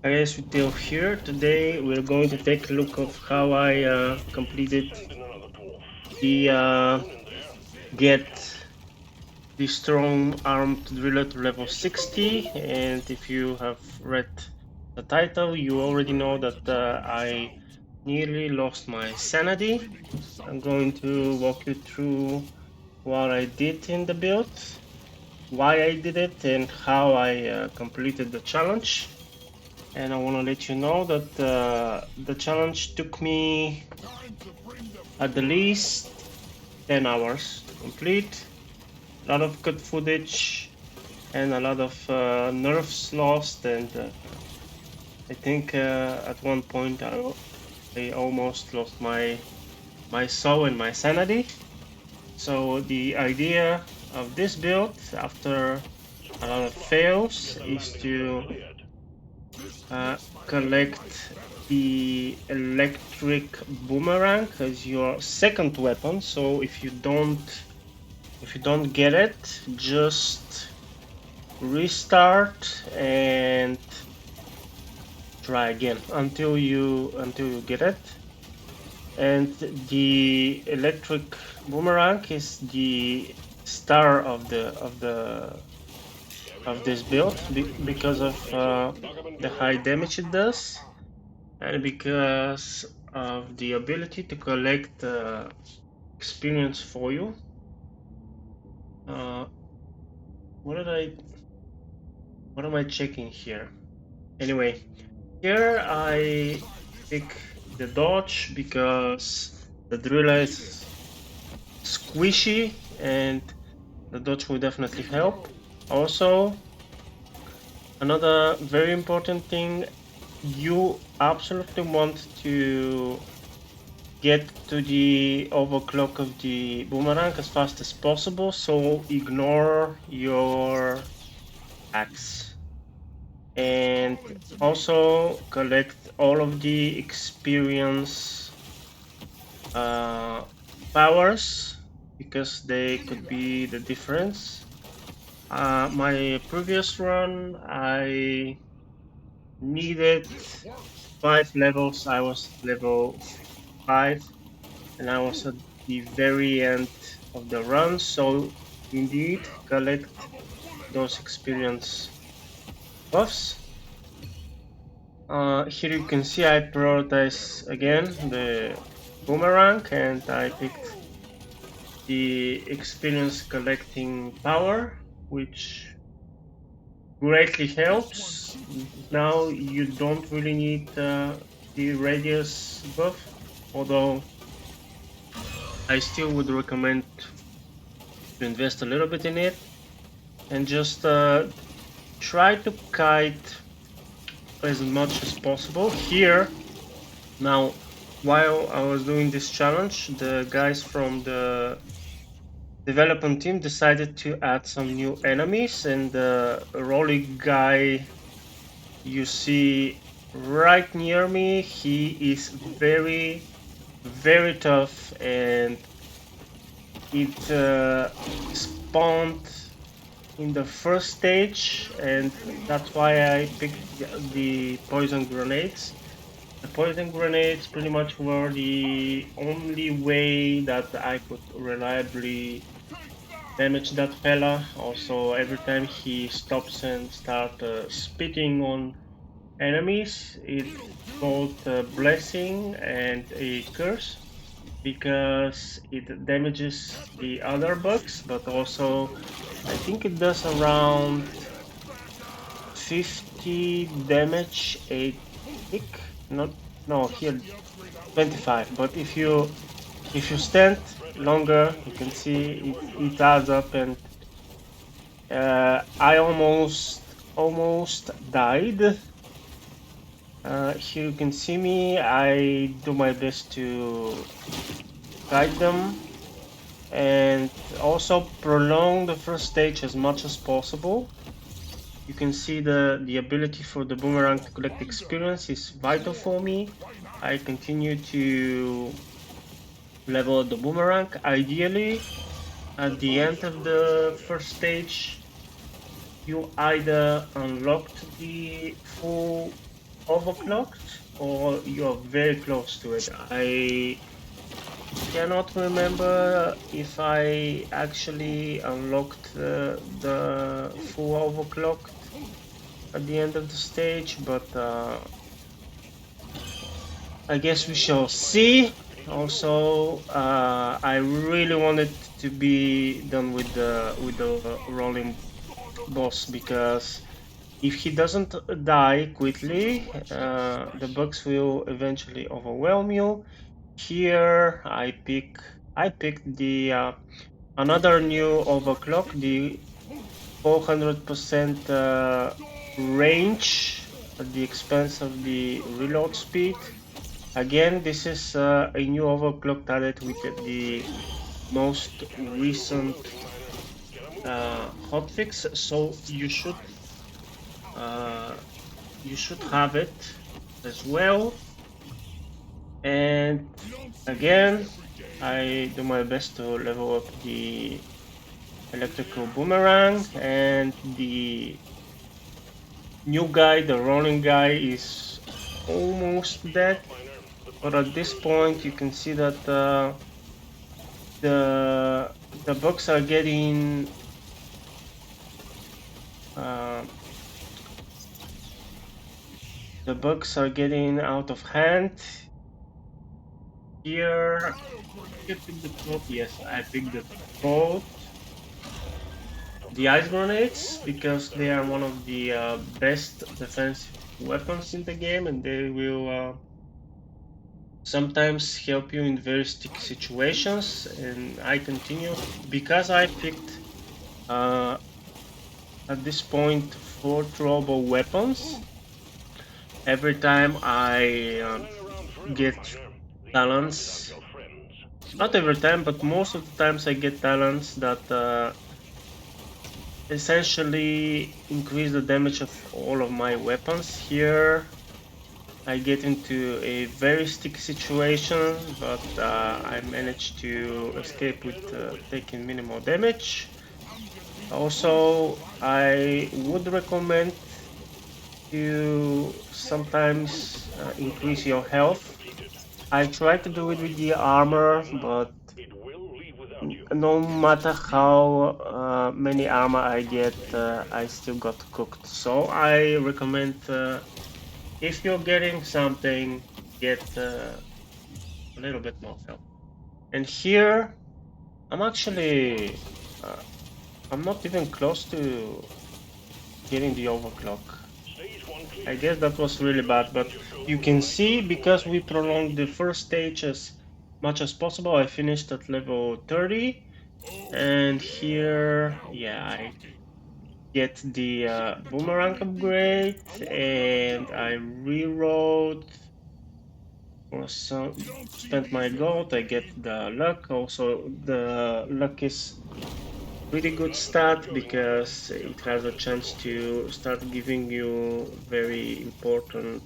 Hi guys, we're Theo here. Today we're going to take a look of how I completed the get the strong armed driller to level 60, and if you have read the title you already know that I nearly lost my sanity. I'm going to walk you through what I did in the build, why I did it, and how I completed the challenge. And I want to let you know that the challenge took me at the least 10 hours to complete. A lot of cut footage and a lot of nerves lost, and I think at one point I almost lost my soul and my sanity. So the idea of this build, after a lot of fails, is to collect the electric boomerang as your second weapon. So if you don't get it, just restart and try again until you get it. And the electric boomerang is the star of this build because of the high damage it does, and because of the ability to collect experience for you. Uh, what am I checking here? Anyway, here I pick the dodge because the driller is squishy and the dodge will definitely help. Also, another very important thing, you absolutely want to get to the overclock of the boomerang as fast as possible, so ignore your axe. And also collect all of the experience powers, because they could be the difference. My previous run, I needed 5 levels. I was level 5 and I was at the very end of the run. So indeed, collect those experience buffs. Here you can see I prioritize again the boomerang, and I picked the experience collecting power, which greatly helps. Now you don't really need the radius buff, although I still would recommend to invest a little bit in it, and just try to kite as much as possible. Here, now, while I was doing this challenge, the guys from the development team decided to add some new enemies, and the Rolly guy you see right near me, he is very, very tough, and it spawned in the first stage, and that's why I picked the poison grenades. The poison grenades pretty much were the only way that I could reliably damage that fella. Also, every time he stops and starts spitting on enemies, it's both a blessing and a curse, because it damages the other bugs, but also I think it does around 50 damage a tick. Not no here 25. But if you stand longer, you can see it adds up, and I almost died. Here you can see me. I do my best to guide them and also prolong the first stage as much as possible. You can see the ability for the boomerang to collect experience is vital for me. I continue to level the boomerang. Ideally, at the end of the first stage, you either unlocked the full overclocked or you are very close to it. I cannot remember if I actually unlocked the full overclocked at the end of the stage, but I guess we shall see. Also, I really wanted to be done with the rolling boss because if he doesn't die quickly, the bugs will eventually overwhelm you. Here, I picked the another new overclock, the 400% range at the expense of the reload speed. Again, this is a new overclock added with the most recent hotfix, so you should have it as well. And again, I do my best to level up the electrical boomerang, and the new guy, the rolling guy, is almost dead. But at this point, you can see that the bugs are getting out of hand. Here, I picked the quote. Yes, I picked the quote. The ice grenades, because they are one of the best defensive weapons in the game, and they will sometimes help you in very sticky situations. And I continue because I picked at this point 4 throwable weapons. Every time I get talents, not every time, but most of the times I get talents that essentially increase the damage of all of my weapons. Here I get into a very sticky situation, but I managed to escape with taking minimal damage. Also, I would recommend you sometimes increase your health. I try to do it with the armor, but no matter how many armor I get, I still got cooked. So I recommend if you're getting something, get a little bit more health. And here, I'm actually, I'm not even close to getting the overclock. I guess that was really bad, but you can see because we prolonged the first stage as much as possible, I finished at level 30. And here, yeah, I get the boomerang upgrade, and I rewrote or so spent my gold. I get the luck. Also, the luck is pretty good stat because it has a chance to start giving you very important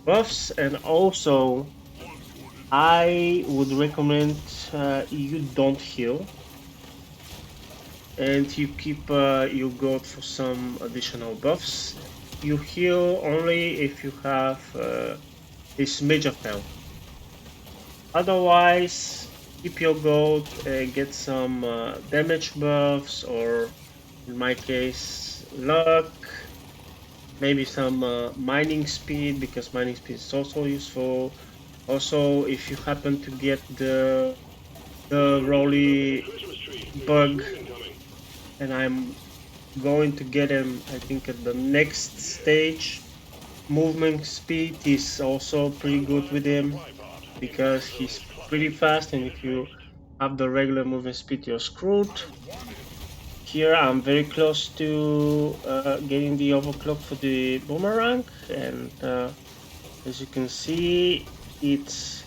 buffs. And also, I would recommend you don't heal and you keep your gold for some additional buffs. You heal only if you have a smidge of health. Otherwise, keep your gold and get some damage buffs, or in my case, luck, maybe some mining speed, because mining speed is also useful. Also, if you happen to get the Rolly bug, and I'm going to get him, I think, at the next stage. Movement speed is also pretty good with him because he's pretty fast, and if you have the regular movement speed, you're screwed. Here I'm very close to getting the overclock for the boomerang, and as you can see, it's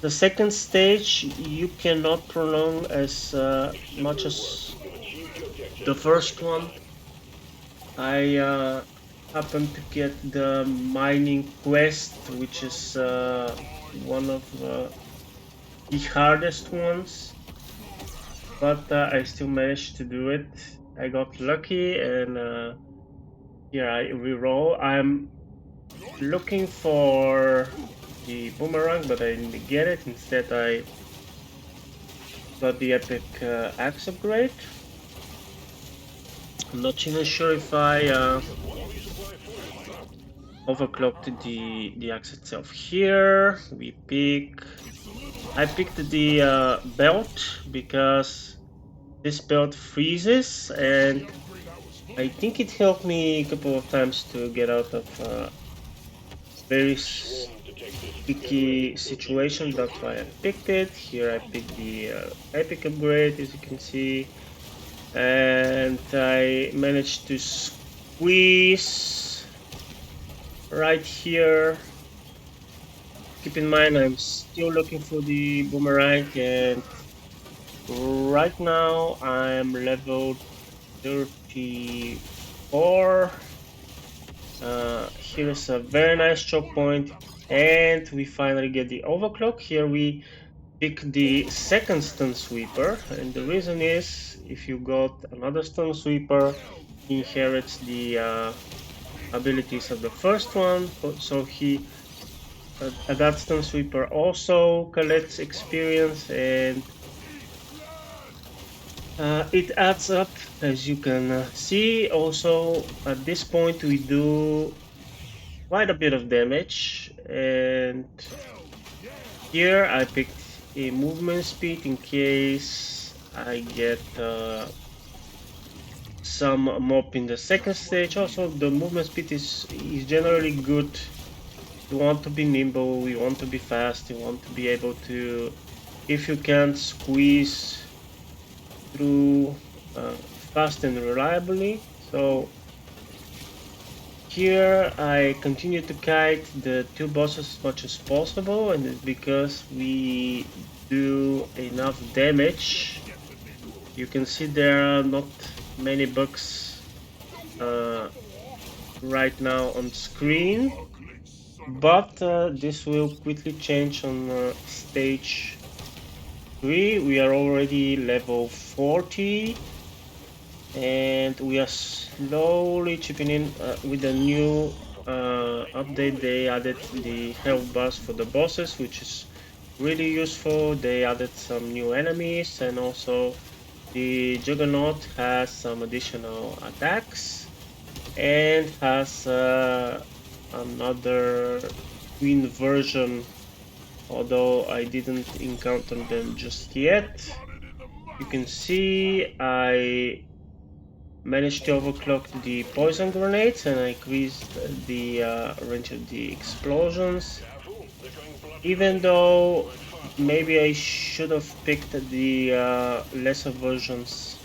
the second stage. You cannot prolong as much as the first one. I happened to get the mining quest, which is one of the hardest ones, but I still managed to do it. I got lucky, and here I reroll. I'm looking for the boomerang, but I didn't get it. Instead, I got the epic axe upgrade. I'm not even sure if I overclocked the axe itself. Here we pick. I picked the belt because this belt freezes, and I think it helped me a couple of times to get out of very sticky situation. That's why I picked it. Here I picked the epic upgrade, as you can see, and I managed to squeeze right here. Keep in mind I'm still looking for the boomerang, and right now I'm level 34. Here's a very nice choke point, and we finally get the overclock. Here we pick the second stun sweeper, and the reason is if you got another stun sweeper, he inherits the abilities of the first one. So he that stun sweeper also collects experience, and it adds up, as you can see. Also, at this point, we do quite a bit of damage, and here I picked a movement speed in case I get some mob in the second stage. Also, the movement speed is generally good. You want to be nimble, you want to be fast, you want to be able to, if you can't, squeeze through fast and reliably. So here I continue to kite the two bosses as much as possible, and it's because we do enough damage. You can see there are not many bugs right now on screen, but this will quickly change on stage 3. We are already level 40, and we are slowly chipping in with the new update. They added the health bars for the bosses, which is really useful. They added some new enemies, and also the Juggernaut has some additional attacks and has another twin version, although I didn't encounter them just yet. You can see I managed to overclock the poison grenades, and I increased the range of the explosions. Even though maybe I should have picked the lesser versions,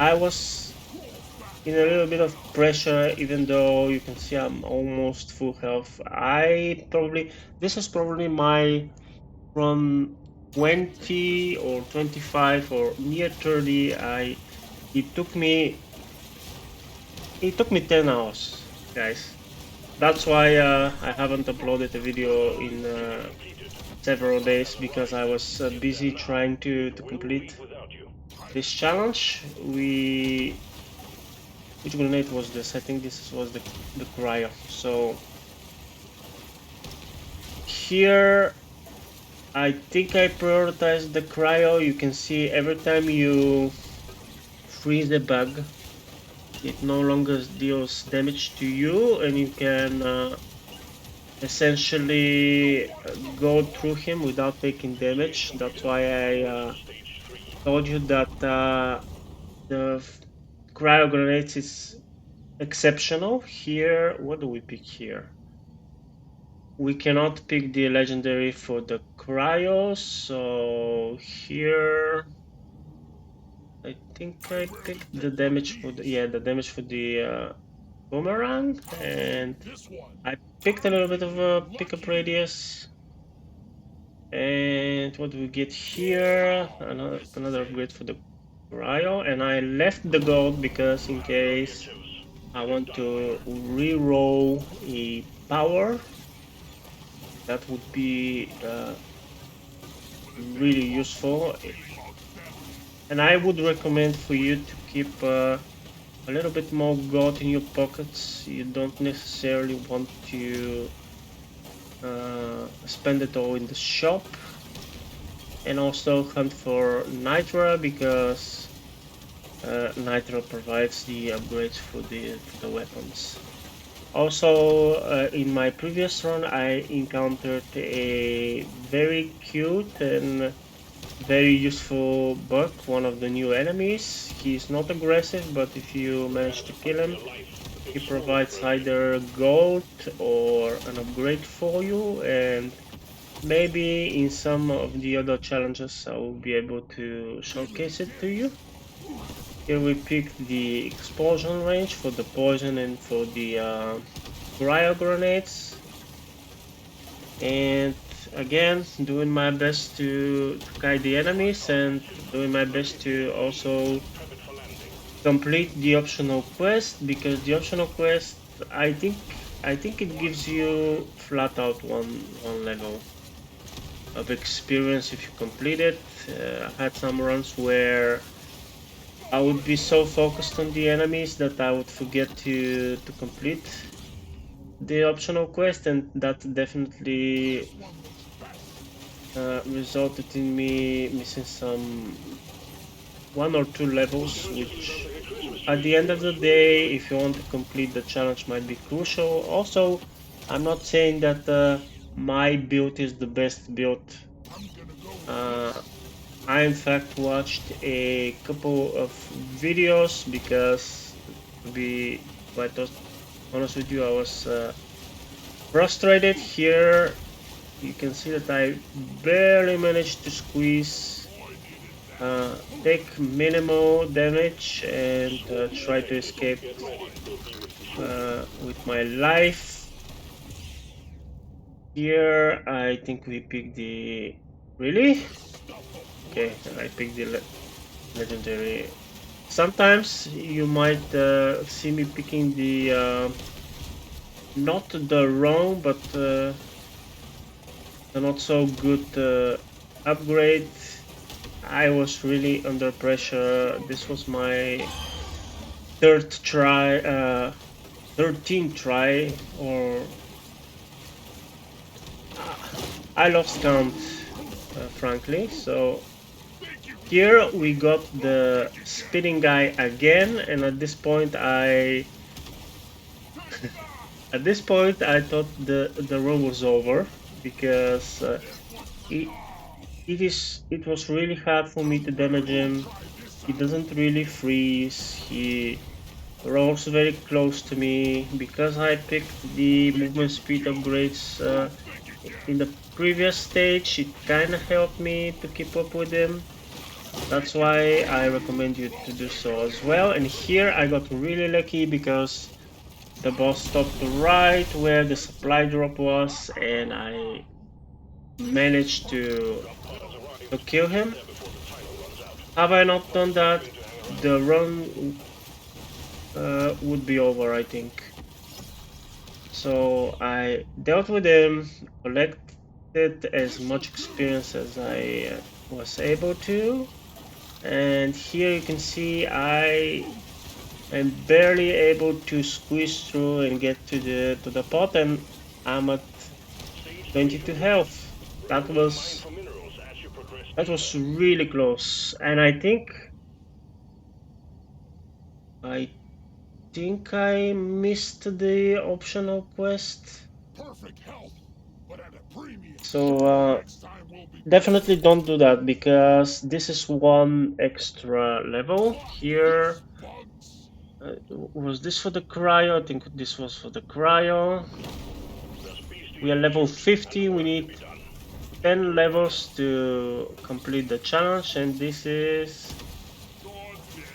I was in a little bit of pressure, even though you can see I'm almost full health. This is probably my from 20 or 25 or near 30. It took me 10 hours, guys. That's why I haven't uploaded a video in several days, because I was busy trying to complete this challenge. Which grenade was this? I think this was the cryo. So here I think I prioritized the cryo. You can see every time you freeze the bug, it no longer deals damage to you, and you can essentially go through him without taking damage. That's why I told you that the cryo grenades is exceptional. Here, what do we pick here? We cannot pick the legendary for the cryo, so here I think I picked the damage for the boomerang, and I picked a little bit of a pickup radius. And what do we get here? Another upgrade for the cryo, and I left the gold because in case I want to re-roll a power, that would be really useful. And I would recommend for you to keep a little bit more gold in your pockets. You don't necessarily want to spend it all in the shop. And also hunt for Nitra, because Nitra provides the upgrades for the weapons. Also, in my previous run, I encountered a very cute and very useful bug, one of the new enemies. He's not aggressive, but if you manage to kill him, he provides either gold or an upgrade for you, and maybe in some of the other challenges I will be able to showcase it to you. Here we pick the explosion range for the poison and for the cryo grenades. And again, doing my best to kite the enemies, and doing my best to also complete the optional quest, because the optional quest, I think it gives you flat out one level of experience if you complete it. I had some runs where I would be so focused on the enemies that I would forget to complete the optional quest, and that definitely resulted in me missing some 1 or 2 levels, which at the end of the day, if you want to complete the challenge, might be crucial. Also, I'm not saying that my build is the best build. I in fact watched a couple of videos, because to be quite honest with you, I was frustrated. Here you can see that I barely managed to squeeze, take minimal damage, and try to escape with my life. Here I think we picked the... Really? Okay, I picked the legendary. Sometimes you might see me picking the not the wrong, but the not so good upgrade. I was really under pressure. This was my third try, 13th try, or I lost count, frankly. So here we got the spinning guy again, and at this point I thought the run was over, because it was really hard for me to damage him. He doesn't really freeze. He rolls very close to me. Because I picked the movement speed upgrades in the previous stage, it kind of helped me to keep up with him. That's why I recommend you to do so as well. And here I got really lucky, because the boss stopped right where the supply drop was, and I managed to kill him. Have I not done that, the run would be over, I think. So I dealt with him, collected as much experience as I was able to, and here you can see I am barely able to squeeze through and get to the pot, and I'm at 22 health. That was really close, and I think I missed the optional quest. So definitely don't do that, because this is one extra level here. Was this for the cryo? I think this was for the cryo. We are level 50. We need 10 levels to complete the challenge, and this is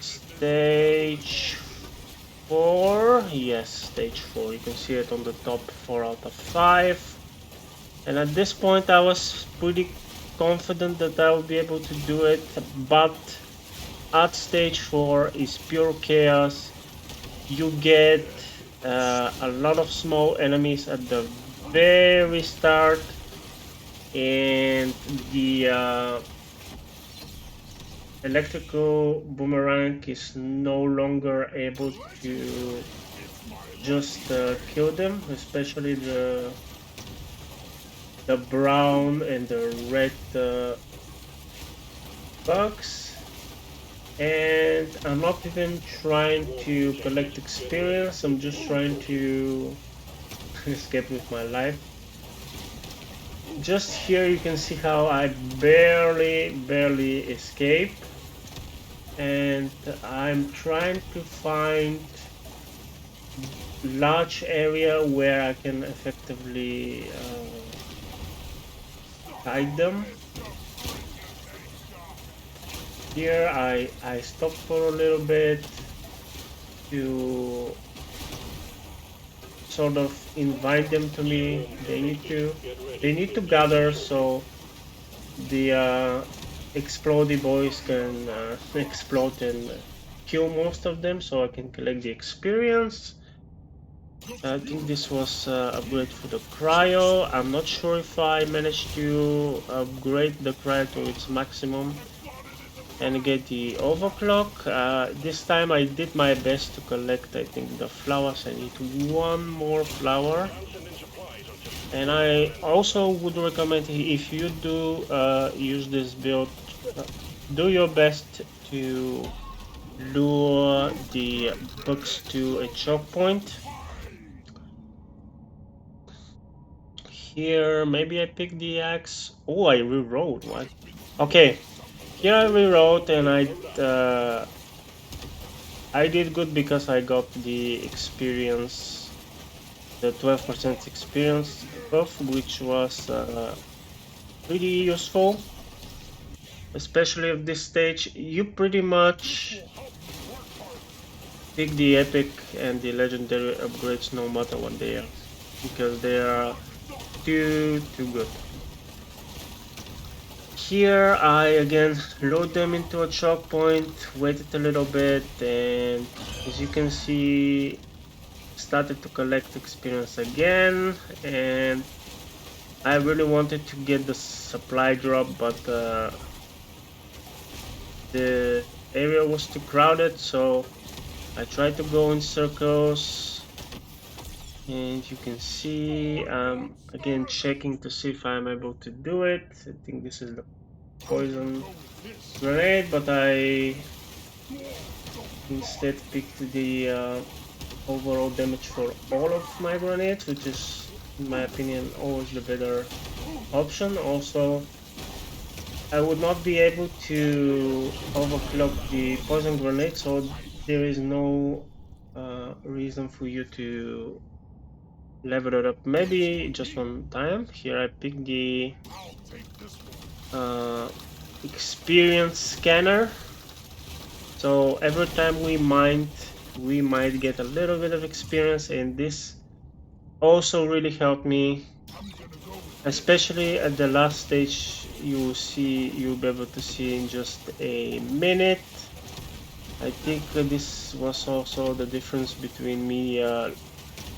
stage 4. Yes, stage 4. You can see it on the top, 4 out of 5. And at this point I was pretty confident that I would be able to do it, but at stage 4 is pure chaos. You get a lot of small enemies at the very start, and electrical boomerang is no longer able to just kill them, especially the brown and the red bugs. And I'm not even trying to collect experience, I'm just trying to escape with my life. Just here you can see how I barely escape, and I'm trying to find large area where I can effectively hide them. Here I stop for a little bit to sort of invite them to me. They need to gather so the explodey boys can explode and kill most of them, so I can collect the experience. I think this was upgrade for the cryo. I'm not sure if I managed to upgrade the cryo to its maximum and get the overclock. This time I did my best to collect, I think, the flowers. I need one more flower. And I also would recommend, if you do use this build, do your best to lure the bugs to a choke point. Here, maybe I picked the axe. Oh, I rewrote. What? Okay, here I rewrote, and I did good because I got the experience, the 12% experience buff, which was pretty useful. Especially at this stage, you pretty much pick the epic and the legendary upgrades no matter what they are, because they are too good. Here I again load them into a choke point, waited a little bit, and as you can see, started to collect experience again. And I really wanted to get the supply drop, but the area was too crowded, so I tried to go in circles. And you can see again checking to see if I'm able to do it. I think this is the poison grenade, but I instead picked the overall damage for all of my grenades, which is, in my opinion, always the better option. Also, I would not be able to overclock the poison grenade, so there is no reason for you to level it up. Maybe just one time. Here I pick the experience scanner. So every time we might get a little bit of experience, and this also really helped me, especially at the last stage. You'll be able to see in just a minute. I think this was also the difference between me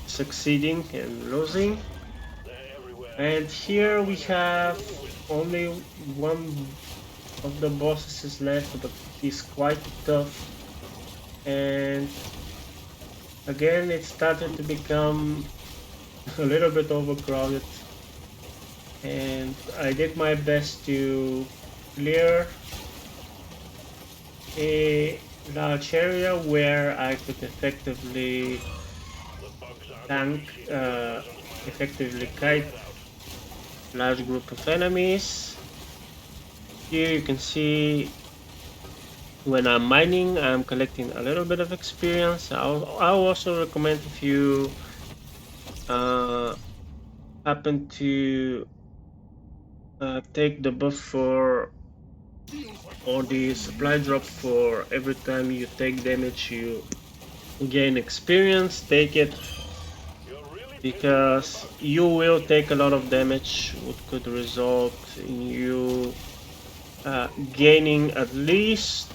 succeeding and losing. And here we have only one of the bosses left, but he's quite tough. And again, it started to become a little bit overcrowded, and I did my best to clear a large area where I could effectively kite large group of enemies. Here you can see when I'm mining, I'm collecting a little bit of experience. I'll also recommend, if you happen to take the buff for, or the supply drop for every time you take damage you gain experience, take it, because you will take a lot of damage, which could result in you gaining at least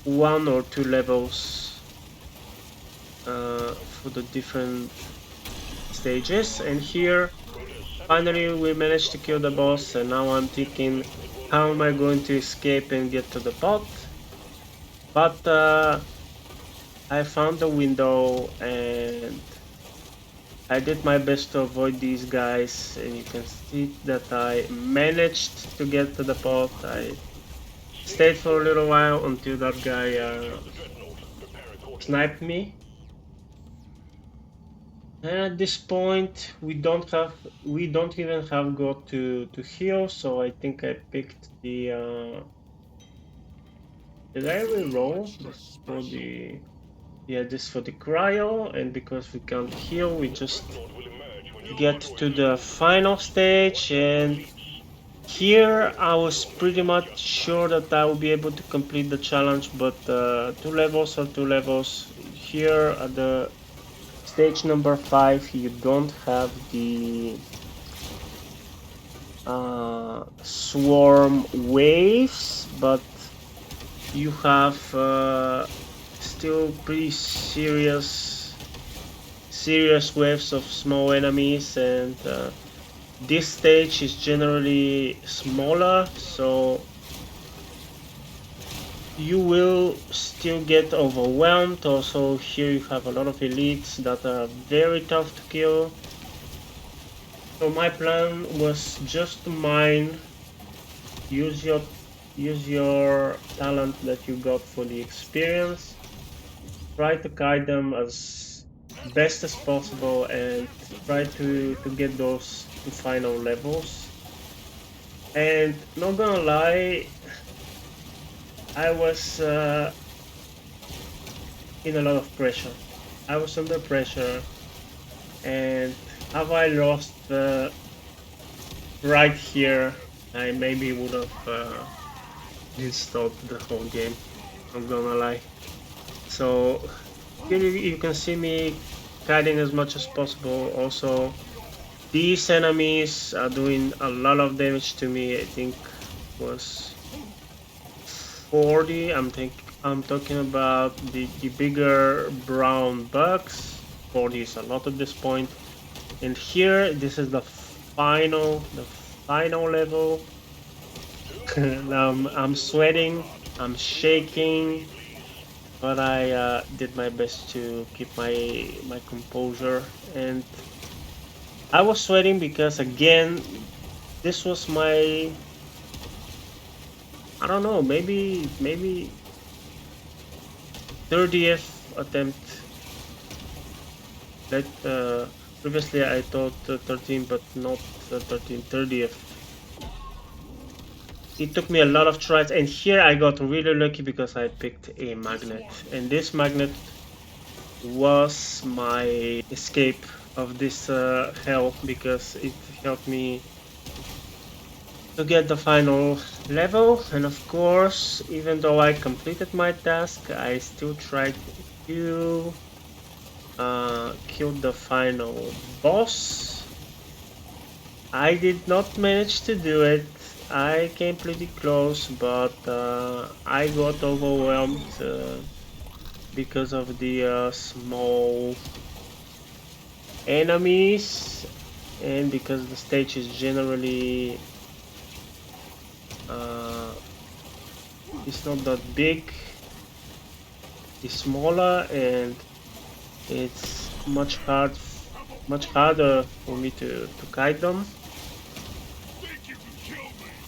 1 or 2 levels for the different stages. And here finally we managed to kill the boss, and now I'm thinking, how am I going to escape and get to the pot, but I found a window and I did my best to avoid these guys, and you can see that I managed to get to the pot. I stayed for a little while until that guy sniped me. And at this point, we don't even have got to heal, so I think I picked the. Did I re-roll? This is for the. Yeah, this for the cryo, and because we can't heal, we just get to the final stage, and here I was pretty much sure that I will be able to complete the challenge, but 2 levels are 2 levels. Here at the stage number 5, you don't have the swarm waves, but you have still pretty serious waves of small enemies, and this stage is generally smaller, so you will still get overwhelmed. Also, here you have a lot of elites that are very tough to kill. So my plan was just to mine, use your talent that you got for the experience, try to guide them as best as possible, and try to get those to final levels. And not gonna lie, I was in a lot of pressure. I was under pressure, and have I lost right here, I maybe would have installed the whole game. I'm gonna lie. So here you can see me kiting as much as possible. Also, these enemies are doing a lot of damage to me. I think was 40. I'm talking about the bigger brown bugs. 40 is a lot at this point. And here, this is the final level. I'm sweating, I'm shaking, but I did my best to keep my composure. And I was sweating because, again, this was my, I don't know, maybe 30th attempt. That previously I thought 13, but not 13, 30th. It took me a lot of tries, and here I got really lucky because I picked a magnet, and this magnet was my escape of this hell, because it helped me to get the final level. And of course, even though I completed my task, I still tried to kill the final boss. I did not manage to do it. I came pretty close, but I got overwhelmed because of the small enemies, and because the stage is generally it's not that big, it's smaller, and it's much harder for me to guide them.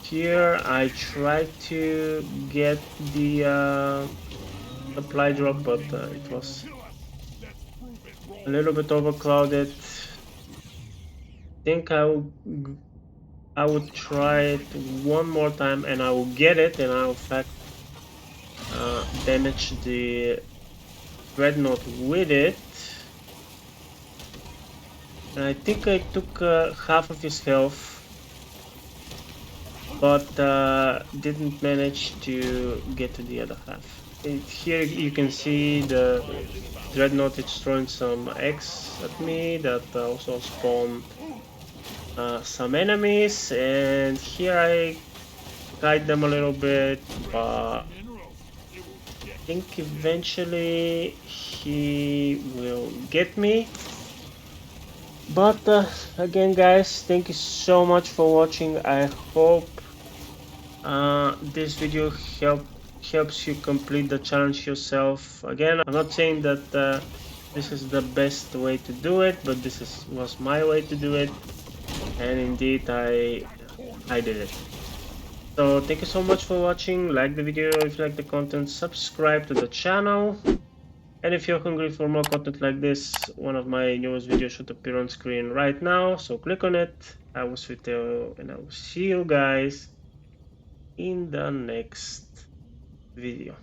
Here I tried to get the supply drop, but it was a little bit overcrowded. I think I would try it one more time, and I will get it, and I'll in fact damage the dreadnought with it. And I think I took half of his health, but didn't manage to get to the other half. Here you can see the dreadnought is throwing some eggs at me that also spawned some enemies, and here I guide them a little bit, but I think eventually he will get me. But again, guys, thank you so much for watching. I hope This video helps you complete the challenge yourself. Again, I'm not saying that this is the best way to do it, but was my way to do it, and indeed I did it. So thank you so much for watching. Like the video if you like the content, subscribe to the channel, and if you're hungry for more content like this, one of my newest videos should appear on screen right now, so click on it. I was Viteo, and I will see you guys in the next video.